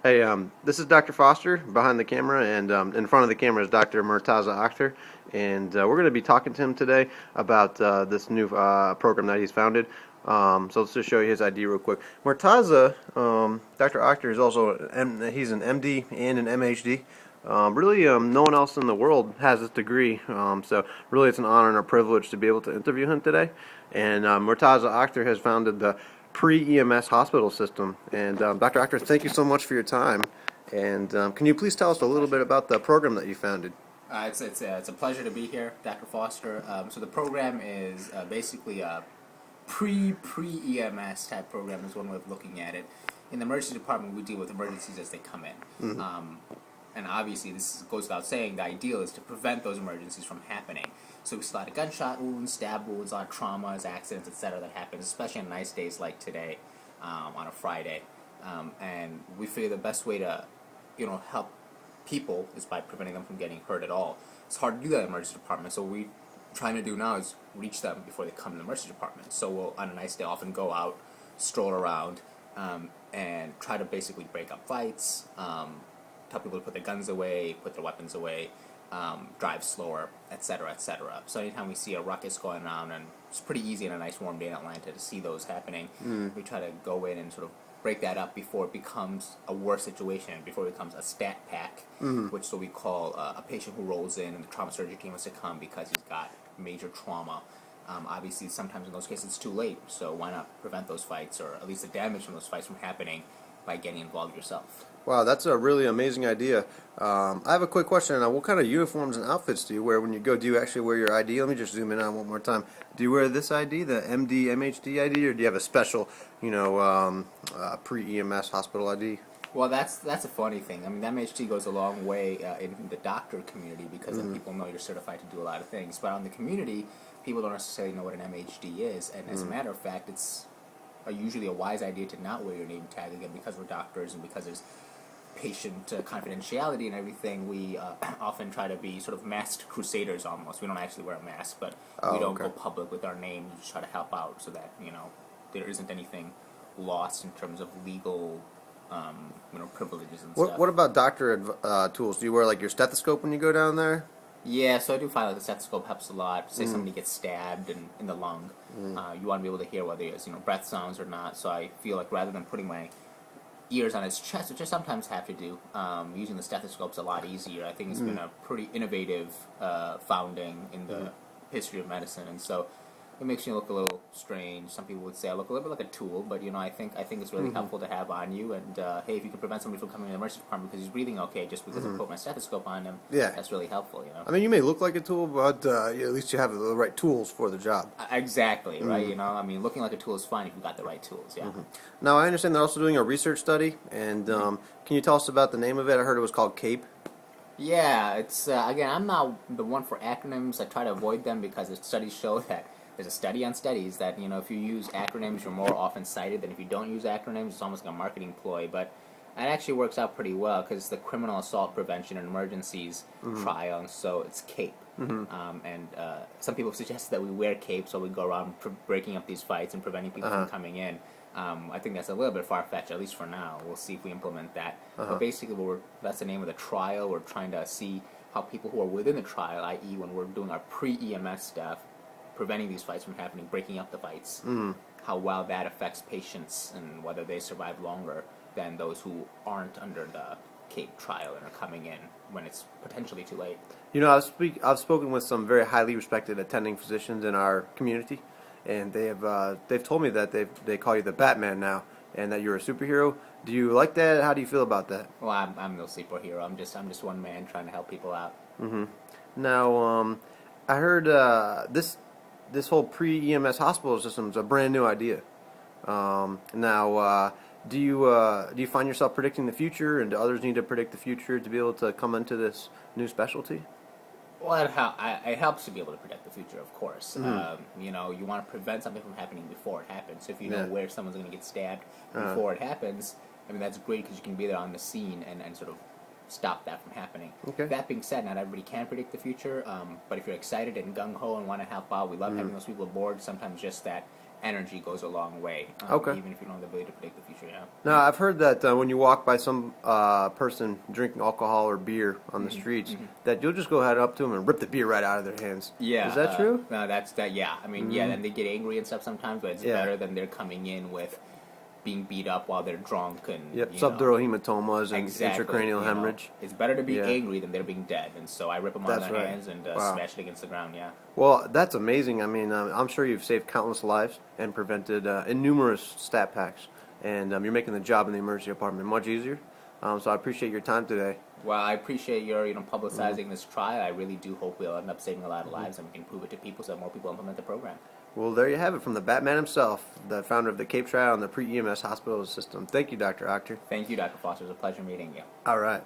Hey, this is Dr. Foster behind the camera, and in front of the camera is Dr. Murtaza Akhtar, and we're going to be talking to him today about this new program that he's founded. So let's just show you his ID real quick. Murtaza, Dr. Akhtar is also he's an MD and an MHD. Really, no one else in the world has this degree, so really it's an honor and a privilege to be able to interview him today. And Murtaza Akhtar has founded the Pre-EMS hospital system. And Dr. Akhtar, thank you so much for your time. And can you please tell us a little bit about the program that you founded? It's a pleasure to be here, Dr. Foster. So the program is basically a pre-EMS type program is one way of looking at it. In the emergency department, we deal with emergencies as they come in. And obviously, this goes without saying, the ideal is to prevent those emergencies from happening. So we see a lot of gunshot wounds, stab wounds, a lot of traumas, accidents, etc. that happens, especially on nice days like today, on a Friday. And we figure the best way to, help people is by preventing them from getting hurt at all. It's hard to do that in the emergency department, so what we're trying to do now is reach them before they come to the emergency department. So we'll, on a nice day, often go out, stroll around, and try to basically break up fights, tell people to put their guns away, put their weapons away, drive slower, etc., etc. So anytime we see a ruckus going on, and it's pretty easy on a nice warm day in Atlanta to see those happening, we try to go in and sort of break that up before it becomes a worse situation, before it becomes a stat pack, which so we call a patient who rolls in and the trauma surgery team has to come because he's got major trauma. Obviously, sometimes in those cases it's too late, so why not prevent those fights, or at least the damage from those fights from happening by getting involved yourself. Wow, that's a really amazing idea. I have a quick question. What kind of uniforms and outfits do you wear when you go? Do you actually wear your ID? Let me just zoom in on one more time. Do you wear this ID, the MD MHD ID, or do you have a special, pre-EMS hospital ID? Well, that's a funny thing. I mean, the MHD goes a long way in the doctor community because then people know you're certified to do a lot of things. But on the community, people don't necessarily know what an MHD is. And as a matter of fact, it's usually a wise idea to not wear your name tag again because we're doctors and because there's patient confidentiality and everything. We often try to be sort of masked crusaders almost. We don't actually wear a mask, but we don't go public with our name. We just try to help out so that, there isn't anything lost in terms of legal privileges and stuff. What about doctor tools? Do you wear like your stethoscope when you go down there? Yeah, so I do find that the stethoscope helps a lot. Say somebody gets stabbed in the lung, you want to be able to hear whether it's breath sounds or not. So I feel like rather than putting my ears on his chest, which I sometimes have to do, using the stethoscope's a lot easier. I think it's been a pretty innovative founding in the history of medicine, and so it makes you look a little strange. Some people would say I look a little bit like a tool, but I think it's really helpful to have on you. And hey, if you can prevent somebody from coming to the emergency department because he's breathing okay just because I put my stethoscope on him, that's really helpful. I mean, you may look like a tool, but at least you have the right tools for the job. Exactly, right? I mean, looking like a tool is fine if you've got the right tools. Yeah. Now, I understand they're also doing a research study, and can you tell us about the name of it? I heard it was called CAPE. Yeah, it's again, I'm not the one for acronyms. I try to avoid them because the studies show that there's a study on studies that, if you use acronyms, you're more often cited than if you don't use acronyms. It's almost like a marketing ploy, but it actually works out pretty well because it's the Criminal Assault Prevention and Emergencies trial, and so it's CAPE. And some people suggest that we wear CAPE so we go around breaking up these fights and preventing people from coming in. I think that's a little bit far-fetched, at least for now. We'll see if we implement that. But basically, that's the name of the trial. We're trying to see how people who are within the trial, i.e. when we're doing our pre-EMS stuff, preventing these fights from happening, breaking up the fights, how well that affects patients and whether they survive longer than those who aren't under the CAPE trial and are coming in when it's potentially too late. I've spoken with some very highly respected attending physicians in our community, and they've told me that they call you the Batman now, and that you're a superhero. Do you like that? How do you feel about that? Well, I'm no superhero. I'm just one man trying to help people out. Now, I heard this whole pre-EMS hospital system is a brand new idea. Now, do you find yourself predicting the future, and do others need to predict the future to be able to come into this new specialty? Well, it helps to be able to predict the future, of course. You want to prevent something from happening before it happens. So if you know where someone's going to get stabbed before it happens, I mean, that's great because you can be there on the scene and sort of stop that from happening. Okay. That being said, not everybody can predict the future, but if you're excited and gung-ho and want to help out, we love having those people aboard. Sometimes just that energy goes a long way. Okay. Even if you don't have the ability to predict the future. Yeah. Now, I've heard that when you walk by some person drinking alcohol or beer on the streets, that you'll just go ahead up to them and rip the beer right out of their hands. Yeah. Is that true? No, that's that. Yeah. I mean, yeah. Then they get angry and stuff sometimes, but it's better than they're coming in with being beat up while they're drunk and subdural hematomas and exactly, intracranial hemorrhage. It's better to be angry than they're being dead, and so I rip them on That's their right. hands and Wow. smash it against the ground. Yeah. Well, that's amazing. I mean, I'm sure you've saved countless lives and prevented numerous stat packs, and you're making the job in the emergency department much easier. So I appreciate your time today. Well, I appreciate your publicizing this trial. I really do hope we'll end up saving a lot of lives and we can prove it to people so that more people implement the program. Well, there you have it from the Batman himself, the founder of the CAPE trial and the Pre-EMS hospital system. Thank you, Dr. Akhter. Thank you, Dr. Foster. It was a pleasure meeting you. All right.